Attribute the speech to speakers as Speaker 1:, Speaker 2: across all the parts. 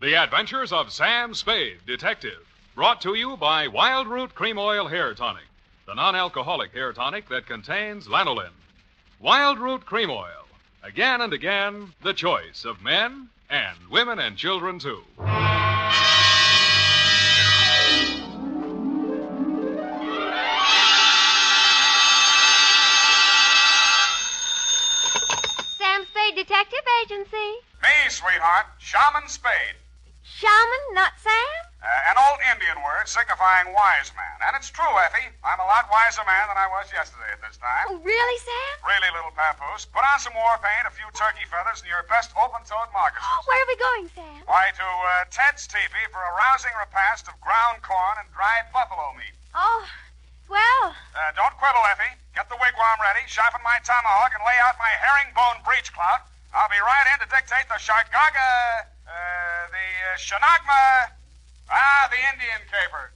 Speaker 1: The Adventures of Sam Spade, Detective. Brought to you by Wild Root Cream Oil Hair Tonic, the non-alcoholic hair tonic that contains lanolin. Wild Root Cream Oil. Again and again, the choice of men and women and children, too.
Speaker 2: Sam Spade Detective Agency.
Speaker 3: Me, sweetheart. Shaman Spade.
Speaker 2: Shaman, not Sam?
Speaker 3: An old Indian word signifying wise man. And it's true, Effie. I'm a lot wiser man than I was yesterday at this time.
Speaker 2: Oh, really, Sam?
Speaker 3: Really, little papoose. Put on some war paint, a few turkey feathers, and your best open-toed moccasins.
Speaker 2: Where are we going, Sam?
Speaker 3: Why, to Ted's teepee for a rousing repast of ground corn and dried buffalo meat.
Speaker 2: Oh, well.
Speaker 3: Don't quibble, Effie. Get the wigwam ready, sharpen my tomahawk, and lay out my herringbone breech clout. I'll be right in to dictate the Shargaga, the Shanagma, the Indian caper.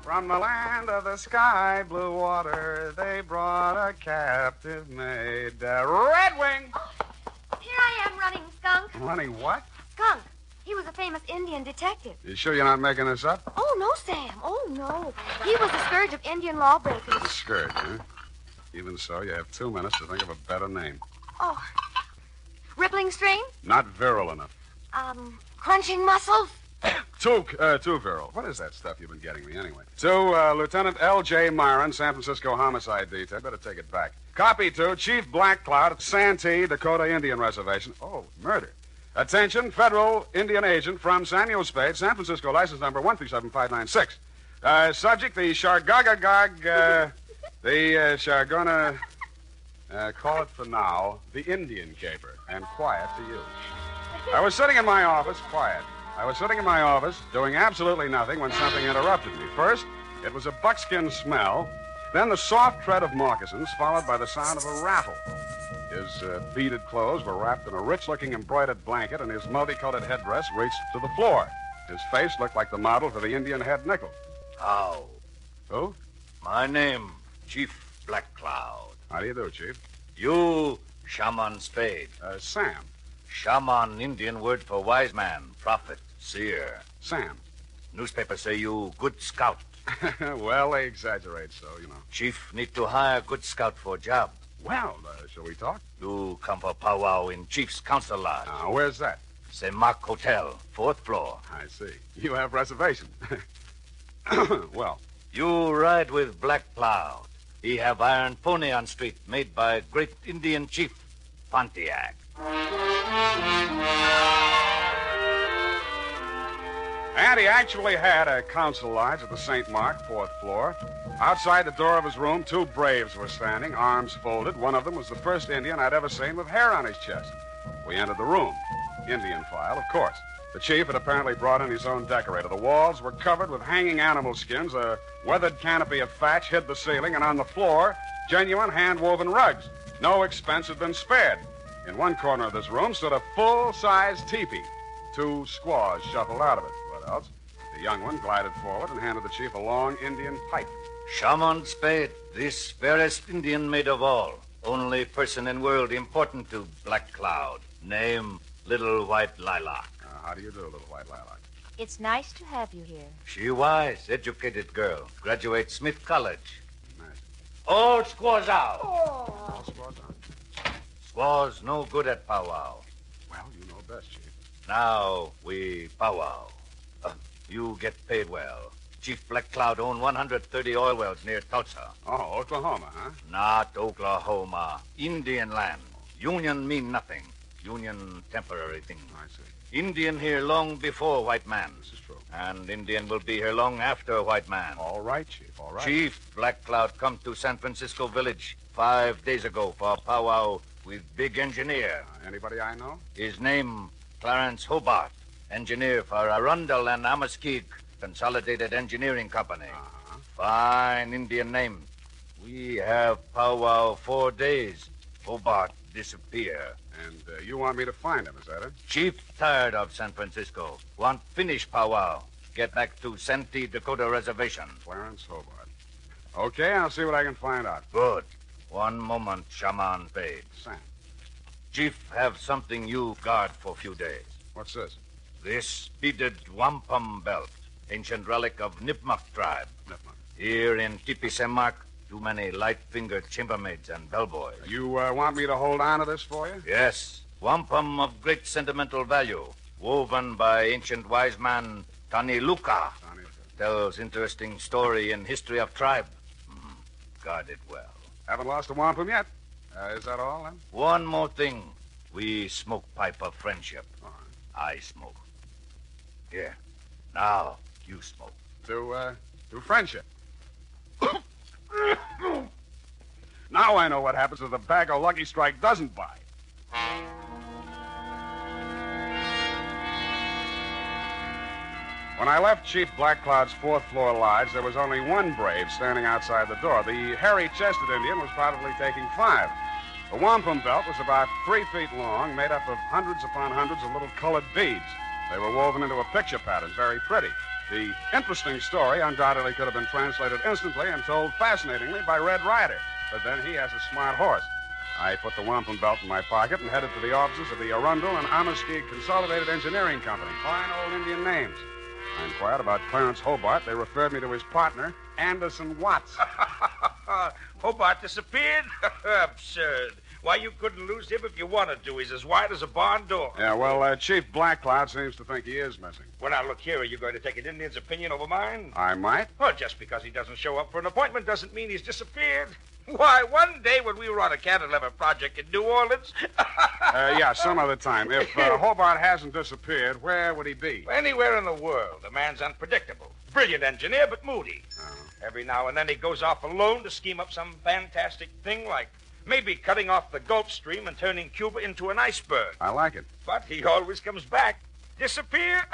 Speaker 3: From the land of the sky blue water, they brought a captive maid, Red Wing.
Speaker 2: Here I am running, Skunk.
Speaker 3: Running what?
Speaker 2: Skunk. He was a famous Indian detective.
Speaker 3: You sure you're not making this up?
Speaker 2: Oh, no, Sam. Oh, no. He was the scourge of Indian lawbreakers.
Speaker 3: The scourge, huh? Even so, you have 2 minutes to think of a better name.
Speaker 2: Oh. Rippling stream?
Speaker 3: Not virile enough.
Speaker 2: Crunching muscles?
Speaker 3: Too virile. What is that stuff you've been getting me anyway? To Lieutenant L.J. Myron, San Francisco Homicide Detail. Better take it back. Copy to Chief Black Cloud at Santee, Dakota Indian Reservation. Oh, murder. Attention, federal Indian agent from Samuel Spade, San Francisco, license number 137596. Subject, the Shargagagag, the Shargona, call it for now, the Indian caper, and quiet to you. I was sitting in my office, quiet. I was sitting in my office, doing absolutely nothing when something interrupted me. First, it was a buckskin smell, then the soft tread of moccasins, followed by the sound of a rattle. His beaded clothes were wrapped in a rich-looking embroidered blanket, and his multicolored headdress reached to the floor. His face looked like the model for the Indian head nickel.
Speaker 4: How?
Speaker 3: Who?
Speaker 4: My name, Chief Black Cloud.
Speaker 3: How do you do, Chief?
Speaker 4: You, Shaman Spade.
Speaker 3: Sam.
Speaker 4: Shaman, Indian word for wise man, prophet, seer.
Speaker 3: Sam.
Speaker 4: Newspapers say you good scout.
Speaker 3: Well, they exaggerate so, you know.
Speaker 4: Chief need to hire good scout for job.
Speaker 3: Well, shall we talk?
Speaker 4: You come for powwow in Chief's council lodge.
Speaker 3: Where's that?
Speaker 4: Semak Hotel, 4th floor.
Speaker 3: I see. You have reservation. Well.
Speaker 4: You ride with Black Cloud. He have iron pony on street made by great Indian chief, Pontiac.
Speaker 3: And he actually had a council lodge at the St. Mark, 4th floor. Outside the door of his room, 2 braves were standing, arms folded. One of them was the first Indian I'd ever seen with hair on his chest. We entered the room. Indian file, of course. The chief had apparently brought in his own decorator. The walls were covered with hanging animal skins. A weathered canopy of thatch hid the ceiling, and on the floor, genuine hand-woven rugs. No expense had been spared. In one corner of this room stood a full-size teepee. 2 squaws shuffled out of it. What else? The young one glided forward and handed the chief a long Indian pipe.
Speaker 4: Shaman Spade, this fairest Indian maid of all. Only person in world important to Black Cloud. Name, Little White Lilac.
Speaker 3: How do you do, Little White Lilac?
Speaker 2: It's nice to have you here.
Speaker 4: She wise, educated girl. Graduate Smith College.
Speaker 3: Nice.
Speaker 4: All squaws out.
Speaker 3: All squaws on.
Speaker 4: Squaws no good at powwow.
Speaker 3: Well, you know best, Chief.
Speaker 4: Now we powwow. You get paid well. Chief Black Cloud own 130 oil wells near Tulsa.
Speaker 3: Oh, Oklahoma, huh?
Speaker 4: Not Oklahoma. Indian land. Union mean nothing. Union temporary thing.
Speaker 3: I see.
Speaker 4: Indian here long before white man.
Speaker 3: This is true.
Speaker 4: And Indian will be here long after white man.
Speaker 3: All right, Chief, all right.
Speaker 4: Chief Black Cloud come to San Francisco Village 5 days ago for a powwow with big engineer.
Speaker 3: Anybody I know?
Speaker 4: His name, Clarence Hobart. Engineer for Arundel and Amaskig Consolidated Engineering Company. Fine Indian name. We have powwow 4 days. Hobart disappear.
Speaker 3: And you want me to find him, is that it?
Speaker 4: Chief tired of San Francisco. Want finish powwow. Get back to Santee, Dakota Reservation.
Speaker 3: Clarence Hobart. Okay, I'll see what I can find out.
Speaker 4: Good. One moment, Shaman Spade.
Speaker 3: Sam,
Speaker 4: Chief have something you guard for a few days.
Speaker 3: what's this?
Speaker 4: This beaded wampum belt, ancient relic of Nipmuc tribe.
Speaker 3: Nipmuc.
Speaker 4: Here in Tipi-Semak, too many light-fingered chambermaids and bellboys.
Speaker 3: You want me to hold on to this for you?
Speaker 4: Yes, wampum of great sentimental value, woven by ancient wise man Tani Luka. Tells interesting story in history of tribe. Guard it well.
Speaker 3: Haven't lost a wampum yet. Is that all, then?
Speaker 4: One more thing. We smoke pipe of friendship.
Speaker 3: All right.
Speaker 4: I smoke. Here. Now, you smoke.
Speaker 3: To friendship. Now I know what happens if the bag of Lucky Strike doesn't bite. When I left Chief Blackcloud's fourth-floor lodge, there was only one brave standing outside the door. The hairy-chested Indian was probably taking 5. The wampum belt was about 3 feet long, made up of hundreds upon hundreds of little colored beads. They were woven into a picture pattern, very pretty. The interesting story undoubtedly could have been translated instantly and told fascinatingly by Red Ryder, but then he has a smart horse. I put the wampum belt in my pocket and headed for the offices of the Arundel and Amaskig Consolidated Engineering Company. Fine old Indian names. I inquired about Clarence Hobart. They referred me to his partner, Anderson Watts.
Speaker 5: Hobart disappeared? Absurd. Why, you couldn't lose him if you wanted to. He's as wide as a barn door.
Speaker 3: Yeah, well, Chief Blackcloud seems to think he is missing.
Speaker 5: Well, now, look here. Are you going to take an Indian's opinion over mine?
Speaker 3: I might.
Speaker 5: Well, just because he doesn't show up for an appointment doesn't mean he's disappeared. Why, one day when we were on a cantilever project in New Orleans...
Speaker 3: Yeah, some other time. If Hobart hasn't disappeared, where would he be?
Speaker 5: Anywhere in the world. The man's unpredictable. Brilliant engineer, but moody.
Speaker 3: Oh.
Speaker 5: Every now and then he goes off alone to scheme up some fantastic thing like maybe cutting off the Gulf Stream and turning Cuba into an iceberg.
Speaker 3: I like it.
Speaker 5: But he always comes back. Disappear?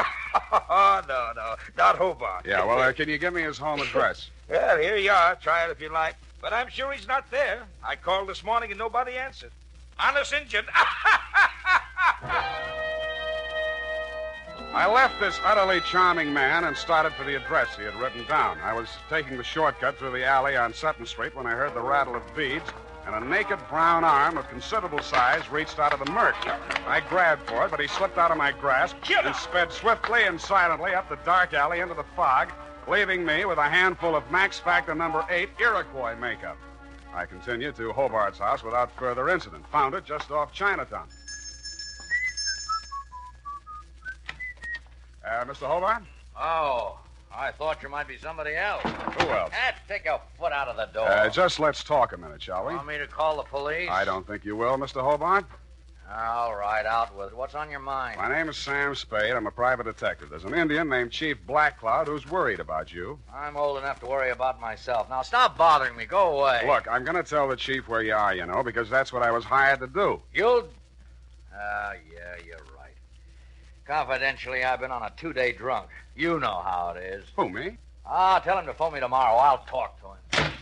Speaker 5: No, not Hobart.
Speaker 3: Yeah, well, can you give me his home address?
Speaker 5: Well, here you are. Try it if you like. But I'm sure he's not there. I called this morning and nobody answered. Honest Injun.
Speaker 3: I left this utterly charming man and started for the address he had written down. I was taking the shortcut through the alley on Sutton Street when I heard the rattle of beads, and a naked brown arm of considerable size reached out of the murk. I grabbed for it, but he slipped out of my grasp and sped swiftly and silently up the dark alley into the fog, leaving me with a handful of Max Factor number 8 Iroquois makeup. I continued to Hobart's house without further incident. Found it just off Chinatown. Mr. Hobart?
Speaker 6: Oh, I thought you might be somebody else.
Speaker 3: Who else?
Speaker 6: Take a foot out of the door.
Speaker 3: Just let's talk a minute, shall we?
Speaker 6: Want me to call the police?
Speaker 3: I don't think you will, Mr. Hobart.
Speaker 6: All right, out with it. What's on your mind?
Speaker 3: My name is Sam Spade. I'm a private detective. There's an Indian named Chief Blackcloud who's worried about you.
Speaker 6: I'm old enough to worry about myself. Now, stop bothering me. Go away.
Speaker 3: Look, I'm going to tell the chief where you are, you know, because that's what I was hired to do.
Speaker 6: You'll... yeah, you're right. Confidentially, I've been on a 2-day drunk. You know how it is.
Speaker 3: Who, me?
Speaker 6: Tell him to phone me tomorrow. I'll talk to him.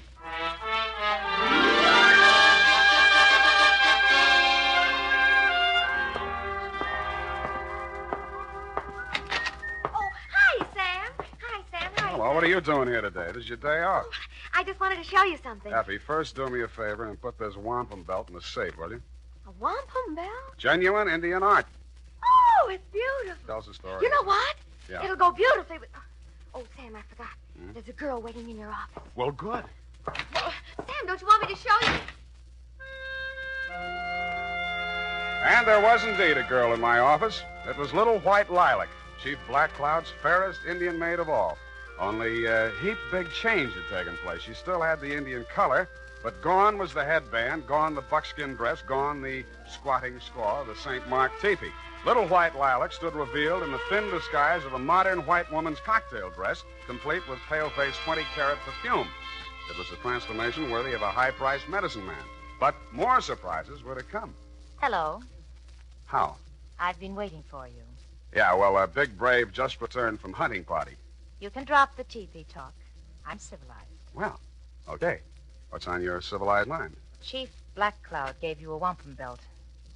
Speaker 3: Well, what are you doing here today? This is your day off.
Speaker 2: Oh, I just wanted to show you something.
Speaker 3: Effie, first do me a favor and put this wampum belt in the safe, will you?
Speaker 2: A wampum belt?
Speaker 3: Genuine Indian art.
Speaker 2: Oh, it's beautiful.
Speaker 3: Tells the story.
Speaker 2: You know what?
Speaker 3: Yeah.
Speaker 2: It'll go beautifully with... Oh, Sam, I forgot. There's a girl waiting in your office.
Speaker 3: Well, good.
Speaker 2: Well, Sam, don't you want me to show you?
Speaker 3: And there was indeed a girl in my office. It was Little White Lilac, Chief Blackcloud's fairest Indian maid of all. Only a heap big change had taken place. She still had the Indian color, but gone was the headband, gone the buckskin dress, gone the squatting squaw of the St. Mark teepee. Little White Lilac stood revealed in the thin disguise of a modern white woman's cocktail dress, complete with pale-faced 20-carat perfume. It was a transformation worthy of a high-priced medicine man. But more surprises were to come.
Speaker 7: Hello.
Speaker 3: How?
Speaker 7: I've been waiting for you.
Speaker 3: Yeah, well, a big brave just returned from hunting party.
Speaker 7: You can drop the teepee talk. I'm civilized.
Speaker 3: Well, okay. What's on your civilized mind?
Speaker 7: Chief Blackcloud gave you a wampum belt.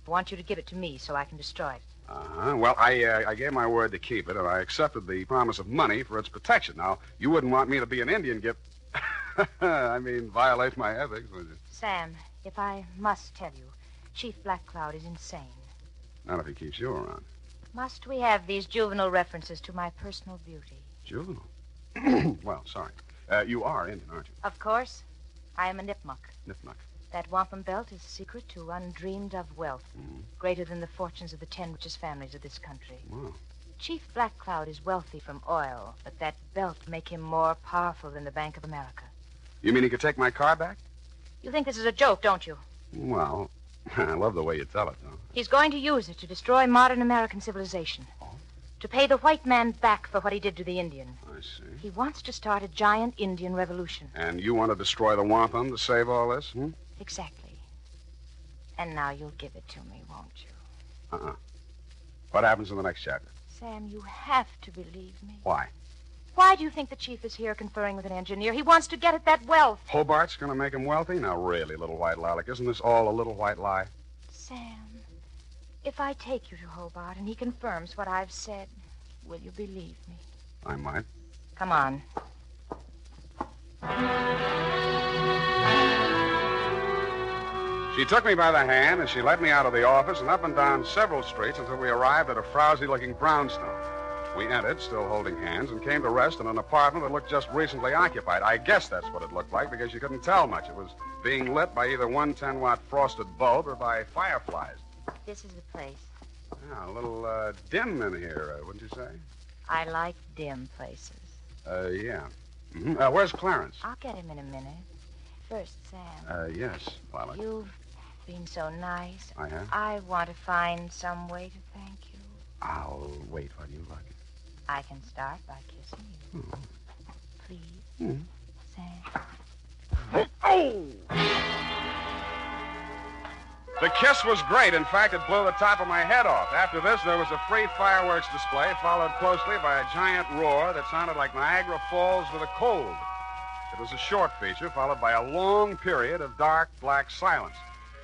Speaker 7: I want you to give it to me so I can destroy it.
Speaker 3: Uh-huh. Well, I gave my word to keep it, and I accepted the promise of money for its protection. Now, you wouldn't want me to be an Indian violate my ethics, would you?
Speaker 7: Sam, if I must tell you, Chief Black Cloud is insane.
Speaker 3: Not if he keeps you around.
Speaker 7: Must we have these juvenile references to my personal beauty?
Speaker 3: Juvenile? Well, sorry. You are Indian, aren't you?
Speaker 7: Of course. I am a Nipmuc.
Speaker 3: Nipmuc.
Speaker 7: That wampum belt is secret to undreamed of wealth, greater than the fortunes of the 10 richest families of this country.
Speaker 3: Wow.
Speaker 7: Chief Black Cloud is wealthy from oil, but that belt make him more powerful than the Bank of America.
Speaker 3: You mean he could take my car back?
Speaker 7: You think this is a joke, don't you?
Speaker 3: Well, I love the way you tell it, though.
Speaker 7: He's going to use it to destroy modern American civilization.
Speaker 3: Oh?
Speaker 7: To pay the white man back for what he did to the Indian.
Speaker 3: I see.
Speaker 7: He wants to start a giant Indian revolution.
Speaker 3: And you want to destroy the wampum to save all this,
Speaker 7: Exactly. And now you'll give it to me, won't you?
Speaker 3: Uh-uh. What happens in the next chapter?
Speaker 7: Sam, you have to believe me.
Speaker 3: Why?
Speaker 7: Why do you think the chief is here conferring with an engineer? He wants to get at that wealth.
Speaker 3: Hobart's going to make him wealthy? Now, really, little white lilac, isn't this all a little white lie?
Speaker 7: Sam, if I take you to Hobart and he confirms what I've said, will you believe me?
Speaker 3: I might.
Speaker 7: Come on.
Speaker 3: She took me by the hand, and she led me out of the office and up and down several streets until we arrived at a frowsy-looking brownstone. We entered, still holding hands, and came to rest in an apartment that looked just recently occupied. I guess that's what it looked like, because you couldn't tell much. It was being lit by either one 10-watt frosted bulb or by fireflies.
Speaker 7: This is the place.
Speaker 3: Yeah, a little dim in here, wouldn't you say?
Speaker 7: I like dim places.
Speaker 3: Yeah. Mm-hmm. Where's Clarence?
Speaker 7: I'll get him in a minute. First, Sam.
Speaker 3: Yes, Lilac.
Speaker 7: You've been so nice.
Speaker 3: I have?
Speaker 7: I want to find some way to thank you.
Speaker 3: I'll wait while you look.
Speaker 7: I can start by kissing you. Please, Sam.
Speaker 3: Oh! The kiss was great. In fact, it blew the top of my head off. After this, there was a free fireworks display, followed closely by a giant roar that sounded like Niagara Falls with a cold. It was a short feature, followed by a long period of dark, black silence.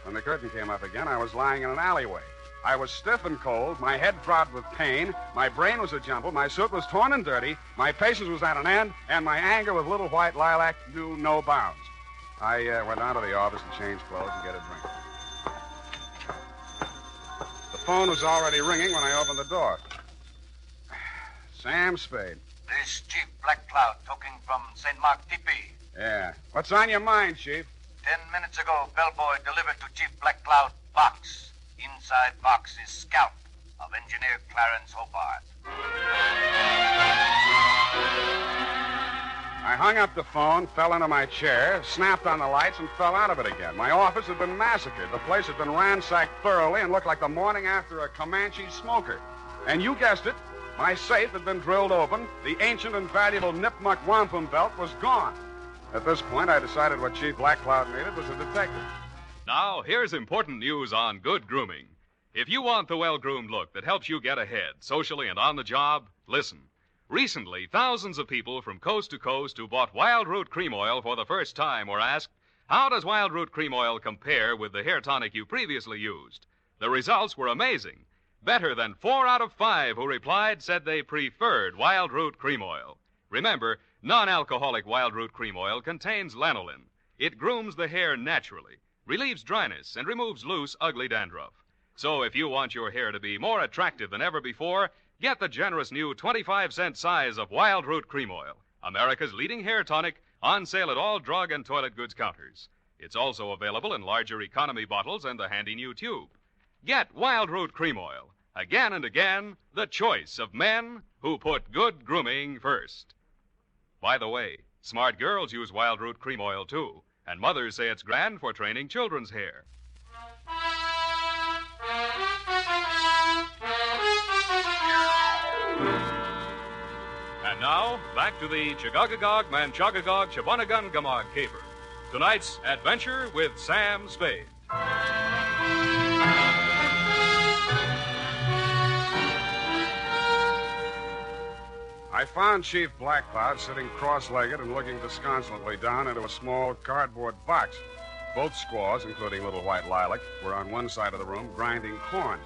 Speaker 3: When the curtain came up again, I was lying in an alleyway. I was stiff and cold, my head throbbed with pain, my brain was a jumble, my suit was torn and dirty, my patience was at an end, and my anger with little white lilac knew no bounds. I went down to the office and changed clothes and get a drink. The phone was already ringing when I opened the door. Sam Spade.
Speaker 6: This Chief Black Cloud talking from St. Mark Tipi.
Speaker 3: Yeah. What's on your mind, Chief?
Speaker 6: 10 minutes ago, bellboy delivered to Chief Black Cloud box. Inside box is scalp of engineer Clarence Hobart.
Speaker 3: I hung up the phone, fell into my chair, snapped on the lights, and fell out of it again. My office had been massacred. The place had been ransacked thoroughly and looked like the morning after a Comanche smoker. And you guessed it, my safe had been drilled open. The ancient and valuable Nipmuc wampum belt was gone. At this point, I decided what Chief Black Cloud needed was a detective.
Speaker 1: Now, here's important news on good grooming. If you want the well-groomed look that helps you get ahead, socially and on the job, listen. Recently, thousands of people from coast to coast who bought Wild Root Cream Oil for the first time were asked, how does Wild Root Cream Oil compare with the hair tonic you previously used? The results were amazing. Better than 4 out of 5 who replied said they preferred Wild Root Cream Oil. Remember, non-alcoholic Wild Root Cream Oil contains lanolin. It grooms the hair naturally, relieves dryness, and removes loose, ugly dandruff. So if you want your hair to be more attractive than ever before, get the generous new 25-cent size of Wild Root Cream Oil, America's leading hair tonic, on sale at all drug and toilet goods counters. It's also available in larger economy bottles and the handy new tube. Get Wild Root Cream Oil. Again and again, the choice of men who put good grooming first. By the way, smart girls use Wild Root Cream Oil, too. And mothers say it's grand for training children's hair. And now, back to the Chagagagog, Manchagagog, Chabonagun, Gamog caper. Tonight's adventure with Sam Spade.
Speaker 3: I found Chief Black Cloud sitting cross-legged and looking disconsolately down into a small cardboard box. Both squaws, including little white Lilac, were on one side of the room grinding corn.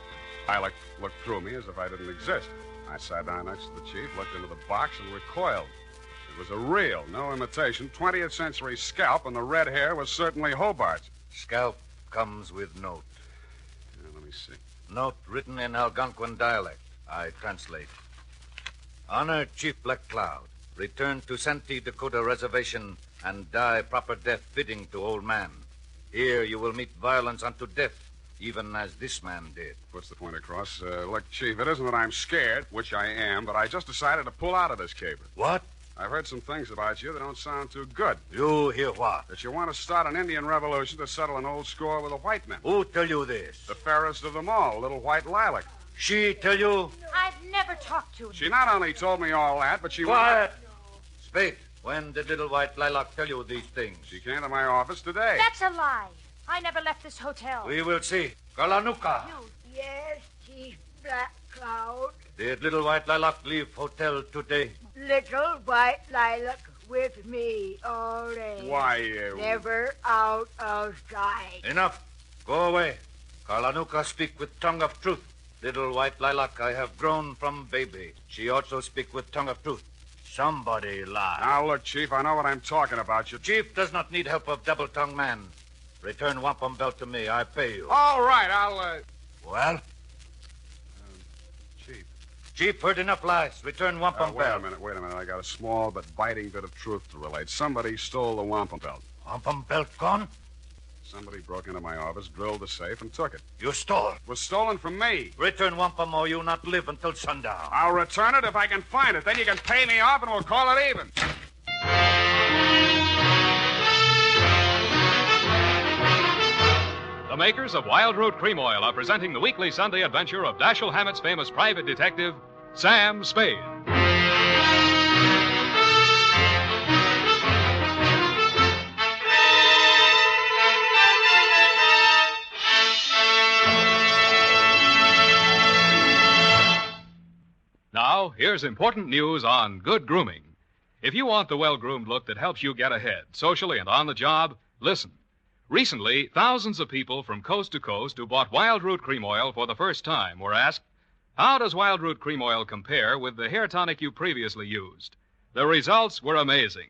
Speaker 3: Lilac looked through me as if I didn't exist. I sat down next to the chief, looked into the box, and recoiled. It was a real, no imitation, 20th century scalp, and the red hair was certainly Hobart's.
Speaker 4: Scalp comes with note.
Speaker 3: Let me see.
Speaker 4: Note written in Algonquin dialect. I translate. Honor Chief Black Cloud. Return to Santee, Dakota Reservation and die proper death fitting to old man. Here you will meet violence unto death, even as this man did.
Speaker 3: Puts the point across. Look, Chief, it isn't that I'm scared, which I am, but I just decided to pull out of this caper.
Speaker 4: What?
Speaker 3: I've heard some things about you that don't sound too good.
Speaker 4: You hear what?
Speaker 3: That you want to start an Indian revolution to settle an old score with the white men.
Speaker 4: Who tell you this?
Speaker 3: The fairest of them all, little white Lilac.
Speaker 4: She tell you?
Speaker 7: I've never talked to him.
Speaker 3: She not only told me all that, but she...
Speaker 4: Quiet! Spade, when did little white Lilac tell you these things?
Speaker 3: She came to my office today.
Speaker 7: That's a lie. I never left this hotel.
Speaker 4: We will see. Kalanuka.
Speaker 8: Yes, Chief Black Cloud.
Speaker 4: Did little white Lilac leave hotel today?
Speaker 8: Little white Lilac with me all day.
Speaker 3: Why,
Speaker 8: Never out of sight.
Speaker 4: Enough. Go away. Kalanuka speak with tongue of truth. Little white Lilac I have grown from baby. She also speak with tongue of truth. Somebody lie.
Speaker 3: Now, look, Chief, I know what I'm talking about.
Speaker 4: Chief does not need help of double-tongued man. Return wampum belt to me. I pay you.
Speaker 3: All right, I'll,
Speaker 4: Well?
Speaker 3: Chief.
Speaker 4: Chief heard enough lies. Return wampum
Speaker 3: Wait
Speaker 4: belt.
Speaker 3: a minute. I got a small but biting bit of truth to relate. Somebody stole the wampum belt.
Speaker 4: Wampum belt gone?
Speaker 3: Somebody broke into my office, drilled the safe, and took it.
Speaker 4: You stole.
Speaker 3: It was stolen from me.
Speaker 4: Return wampum or you not live until sundown.
Speaker 3: I'll return it if I can find it. Then you can pay me off and we'll call it even.
Speaker 1: The makers of Wild Root Cream Oil are presenting the weekly Sunday adventure of Dashiell Hammett's famous private detective, Sam Spade. Now, here's important news on good grooming. If you want the well-groomed look that helps you get ahead, socially and on the job, listen. Recently, thousands of people from coast to coast who bought Wild Root Cream Oil for the first time were asked, how does Wild Root Cream Oil compare with the hair tonic you previously used? The results were amazing.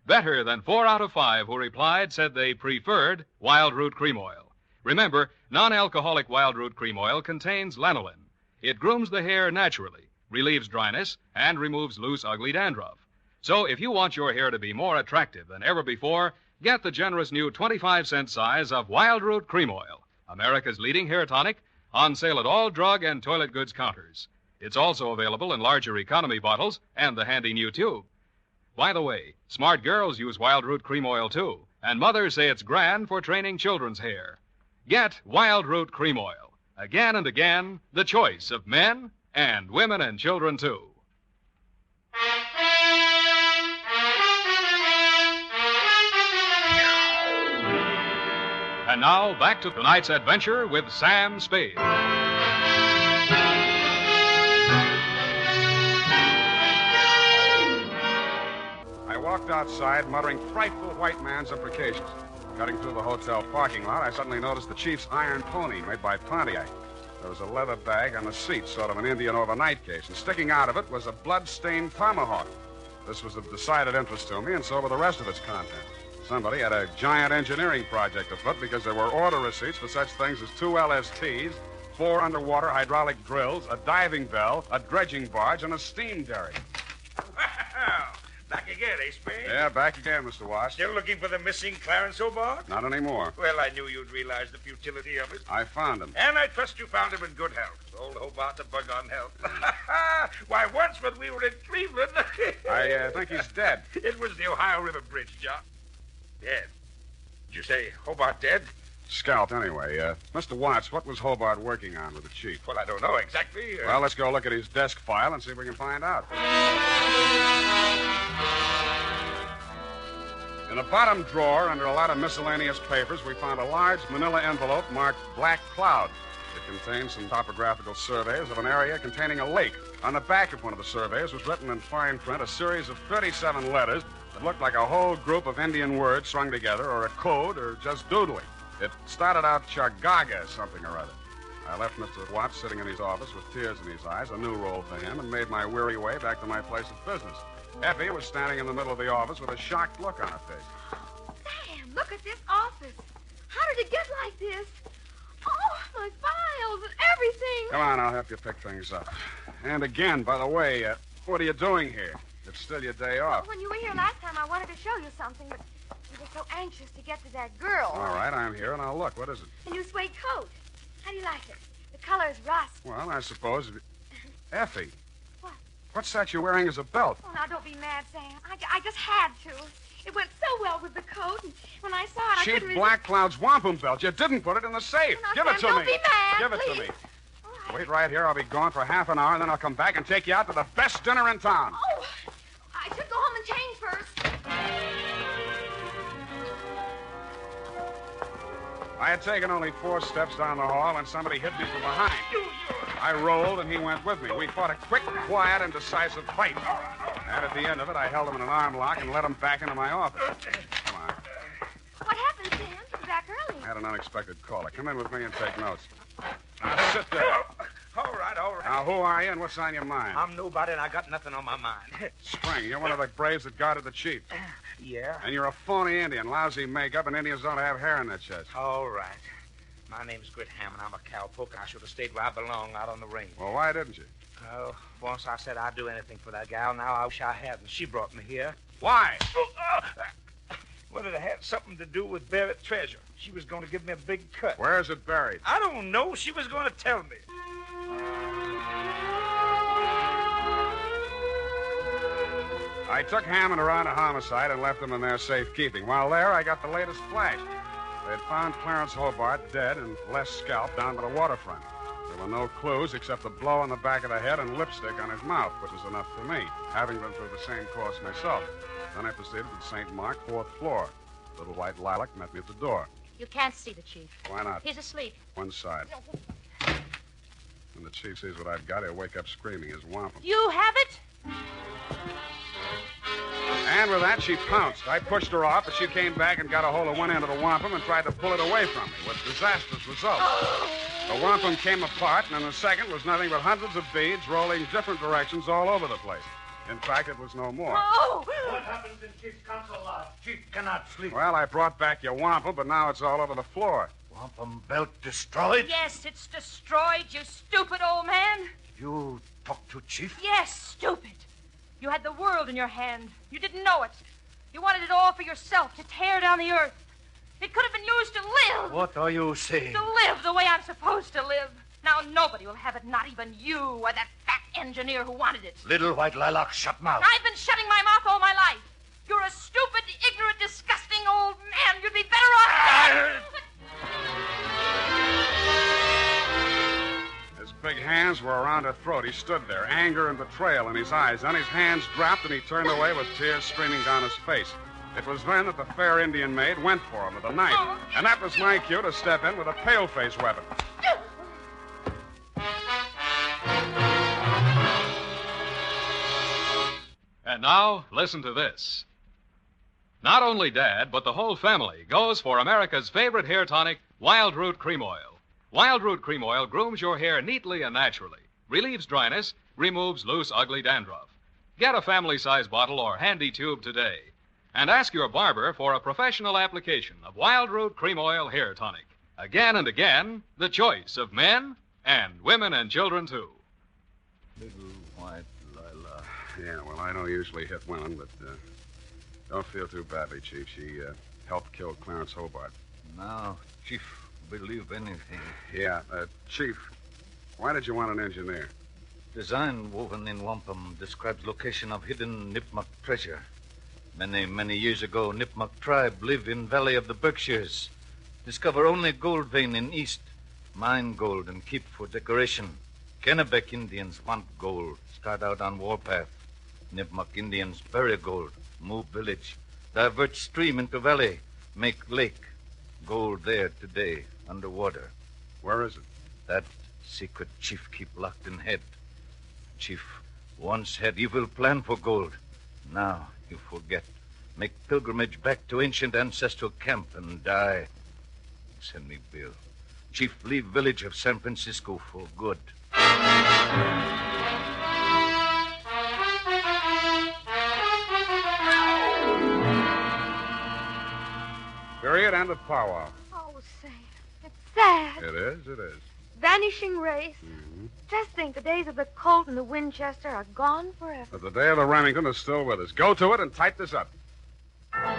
Speaker 1: Better than 4 out of 5 who replied said they preferred Wild Root Cream Oil. Remember, non-alcoholic Wild Root Cream Oil contains lanolin. It grooms the hair naturally, relieves dryness, and removes loose, ugly dandruff. So if you want your hair to be more attractive than ever before, get the generous new 25-cent size of Wild Root Cream Oil, America's leading hair tonic, on sale at all drug and toilet goods counters. It's also available in larger economy bottles and the handy new tube. By the way, smart girls use Wild Root Cream Oil, too, and mothers say it's grand for training children's hair. Get Wild Root Cream Oil. Again and again, the choice of men and women and children, too. And now, back to tonight's adventure with Sam Spade.
Speaker 3: I walked outside, muttering frightful white man's imprecations. Cutting through the hotel parking lot, I suddenly noticed the chief's iron pony made by Pontiac. There was a leather bag on the seat, sort of an Indian overnight case, and sticking out of it was a blood-stained tomahawk. This was of decided interest to me, and so were the rest of its contents. Somebody had a giant engineering project afoot because there were order receipts for such things as 2 LSTs, 4 underwater hydraulic drills, a diving bell, a dredging barge, and a steam derrick.
Speaker 5: Back again, eh, Spade?
Speaker 3: Yeah, back again, Mr. Wash.
Speaker 5: Still looking for the missing Clarence Hobart?
Speaker 3: Not anymore.
Speaker 5: Well, I knew you'd realize the futility of it.
Speaker 3: I found him.
Speaker 5: And I trust you found him in good health. Old Hobart's a bug on health. Why, once when we were in Cleveland...
Speaker 3: I think he's dead.
Speaker 5: It was the Ohio River Bridge, John. Dead? Did you say Hobart dead?
Speaker 3: Scalped, anyway. Mr. Watts, what was Hobart working on with the chief?
Speaker 5: Well, I don't know exactly.
Speaker 3: Well, let's go look at his desk file and see if we can find out. In the bottom drawer, under a lot of miscellaneous papers, we found a large manila envelope marked Black Cloud. It contained some topographical surveys of an area containing a lake. On the back of one of the surveys was written in fine print a series of 37 letters that looked like a whole group of Indian words strung together, or a code, or just doodling. It started out Chagaga something or other. I left Mr. Watts sitting in his office with tears in his eyes, a new role for him, and made my weary way back to my place of business. Effie was standing in the middle of the office with a shocked look on her face.
Speaker 2: Sam, look at this office. How did it get like this? Oh, my files and everything.
Speaker 3: Come on, I'll help you pick things up. And again, by the way, what are you doing here? It's still your day off.
Speaker 2: When you were here last time, I wanted to show you something, but you were so anxious to get to that girl.
Speaker 3: All right, I'm here, and I'll look. What is it?
Speaker 2: A new suede coat. How do you like it? The color is rust.
Speaker 3: Well, I suppose... Effie.
Speaker 2: What?
Speaker 3: What's that you're wearing as a belt?
Speaker 2: Oh, now, don't be mad, Sam. I just had to. It went so well with the coat, and when I saw it, I
Speaker 3: Chief
Speaker 2: couldn't...
Speaker 3: Black Cloud's wampum belt. You didn't put it in the safe.
Speaker 2: Oh, now,
Speaker 3: Give
Speaker 2: Sam,
Speaker 3: it to
Speaker 2: don't
Speaker 3: me.
Speaker 2: be mad,
Speaker 3: Give it
Speaker 2: please.
Speaker 3: to me.
Speaker 2: All right.
Speaker 3: Wait right here. I'll be gone for half an hour, and then I'll come back and take you out to the best dinner in town.
Speaker 2: Oh, I should go home and change first.
Speaker 3: I had taken only 4 steps down the hall when somebody hit me from behind. I rolled, and he went with me. We fought a quick, quiet, and decisive fight. And at the end of it, I held him in an arm lock and led him back into my office. Come on.
Speaker 2: What happened, Sam? You're back early.
Speaker 3: I had an unexpected caller. Come in with me and take notes. Now, sit there.
Speaker 5: All right.
Speaker 3: Now, who are you and what's on your mind?
Speaker 5: I'm nobody, and I got nothing on my mind.
Speaker 3: Spring, you're one of the braves that guarded the chief.
Speaker 5: Yeah?
Speaker 3: And you're a phony Indian, lousy makeup, and Indians don't have hair in their chest.
Speaker 5: All right. My name's Grit Hammett. I'm a cowpoke, and I should have stayed where I belong, out on the range.
Speaker 3: Well, why didn't you?
Speaker 5: Oh, once I said I'd do anything for that gal. Now I wish I hadn't. She brought me here.
Speaker 3: Why?
Speaker 5: Well, it had something to do with buried treasure. She was going to give me a big cut.
Speaker 3: Where is it buried?
Speaker 5: I don't know. She was going to tell me.
Speaker 3: I took Hammond around a homicide and left him in their safekeeping. While there, I got the latest flash. They had found Clarence Hobart dead and Les scalped down by the waterfront. There were no clues except a blow on the back of the head and lipstick on his mouth, which was enough for me, having been through the same course myself. Then I proceeded to St. Mark, 4th floor. Little white lilac met me at the door.
Speaker 7: You can't see the chief.
Speaker 3: Why not?
Speaker 7: He's asleep.
Speaker 3: One side. When the chief sees what I've got, he'll wake up screaming his wampum.
Speaker 7: You have it?
Speaker 3: And with that, she pounced. I pushed her off, but she came back and got a hold of one end of the wampum and tried to pull it away from me, with disastrous results. The wampum came apart, and in a second was nothing but hundreds of beads rolling different directions all over the place. In fact, it was no more.
Speaker 2: Oh!
Speaker 4: What happens in Chief's council lodge? Chief cannot sleep.
Speaker 3: Well, I brought back your wampum, but now it's all over the floor.
Speaker 4: Wampum belt destroyed?
Speaker 7: Yes, it's destroyed, you stupid old man.
Speaker 4: You talk to Chief?
Speaker 7: Yes, stupid. You had the world in your hand. You didn't know it. You wanted it all for yourself, to tear down the earth. It could have been used to live.
Speaker 4: What are you saying?
Speaker 7: To live the way I'm supposed to live. Now nobody will have it, not even you or that fat engineer who wanted it.
Speaker 4: Little white lilac, shut mouth.
Speaker 7: I've been shutting my mouth all my life. You're a stupid, ignorant, disgusting old man. You'd be better off...
Speaker 3: His big hands were around her throat. He stood there, anger and betrayal in his eyes. Then his hands dropped and he turned away with tears streaming down his face. It was then that the fair Indian maid went for him with a knife. And that was my cue to step in with a pale-face weapon.
Speaker 1: And now, listen to this. Not only Dad, but the whole family goes for America's favorite hair tonic, Wild Root Cream Oil. Wild Root Cream Oil grooms your hair neatly and naturally, relieves dryness, removes loose, ugly dandruff. Get a family-size bottle or handy tube today. And ask your barber for a professional application of Wild Root Cream Oil Hair Tonic. Again and again, the choice of men and women and children, too.
Speaker 4: Little white lilac.
Speaker 3: Yeah, well, I don't usually hit women, but don't feel too badly, Chief. She helped kill Clarence Hobart.
Speaker 4: Now, Chief, believe anything.
Speaker 3: Yeah, Chief, why did you want an engineer?
Speaker 4: Design woven in wampum describes location of hidden Nipmuc treasure. Many, many years ago, Nipmuc tribe live in Valley of the Berkshires. Discover only gold vein in east. Mine gold and keep for decoration. Kennebec Indians want gold. Start out on warpath. Nipmuc Indians bury gold. Move village. Divert stream into valley. Make lake. Gold there today, underwater.
Speaker 3: Where is it?
Speaker 4: That secret Chief keep locked in head. Chief once had evil plan for gold. Now you forget. make pilgrimage back to ancient ancestral camp, and die. Send me bill. Chief, leave village of San Francisco for good.
Speaker 3: Period. End of powwow.
Speaker 2: Oh, Sam, it's sad.
Speaker 3: It is.
Speaker 2: Vanishing race.
Speaker 3: Mm-hmm.
Speaker 2: Just think, the days of the Colt and the Winchester are gone forever.
Speaker 3: But the day of the Remington is still with us. Go to it and type this up.
Speaker 2: Well,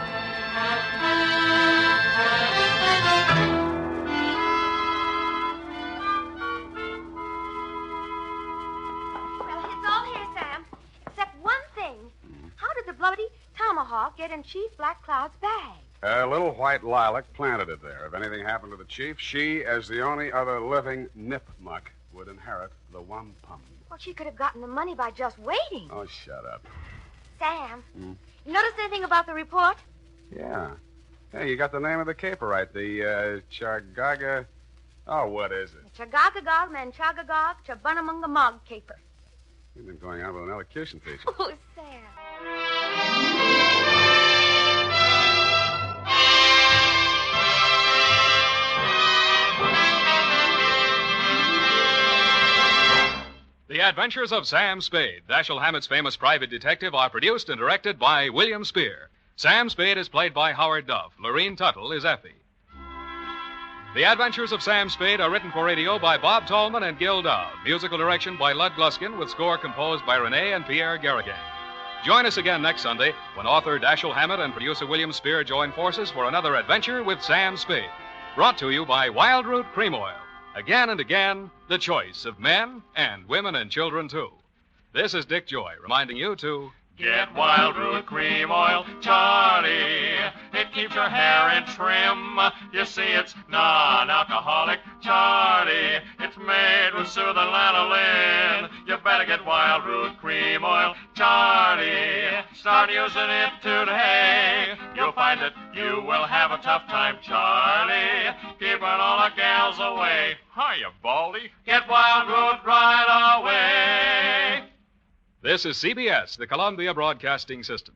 Speaker 2: it's all here, Sam. Except one thing. How did the bloody tomahawk get in Chief Black Cloud's bag?
Speaker 3: Little White Lilac planted it there. If anything happened to the chief, she, as the only other living nipmuck, would inherit the wampum.
Speaker 2: Well, she could have gotten the money by just waiting.
Speaker 3: Oh, shut up.
Speaker 2: Sam, you noticed anything about the report?
Speaker 3: Yeah. Hey, you got the name of the caper right. The, Chargaga... Oh, what is it?
Speaker 2: Chagagagog, Manchagagog, Chabunamungamog caper.
Speaker 3: You've been going out with an elocution teacher.
Speaker 2: Oh, Sam.
Speaker 1: The Adventures of Sam Spade, Dashiell Hammett's famous private detective, are produced and directed by William Spear. Sam Spade is played by Howard Duff. Lurene Tuttle is Effie. The Adventures of Sam Spade are written for radio by Bob Tallman and Gil Dowd. Musical direction by Lud Gluskin, with score composed by Renee and Pierre Garrigan. Join us again next Sunday when author Dashiell Hammett and producer William Spear join forces for another adventure with Sam Spade. Brought to you by Wild Root Cream Oil. Again and again, the choice of men and women and children, too. This is Dick Joy reminding you to...
Speaker 9: Get Wild Root Cream Oil, Charlie. It keeps your hair in trim. You see, it's non-alcoholic, Charlie. It's made with soothing lanolin. You better get Wild Root Cream Oil, Charlie. Start using it today. You'll find that you will have a tough time, Charlie. Keeping all the gals away. Hiya, Baldy. Get Wild Root right away.
Speaker 1: This is CBS, the Columbia Broadcasting System.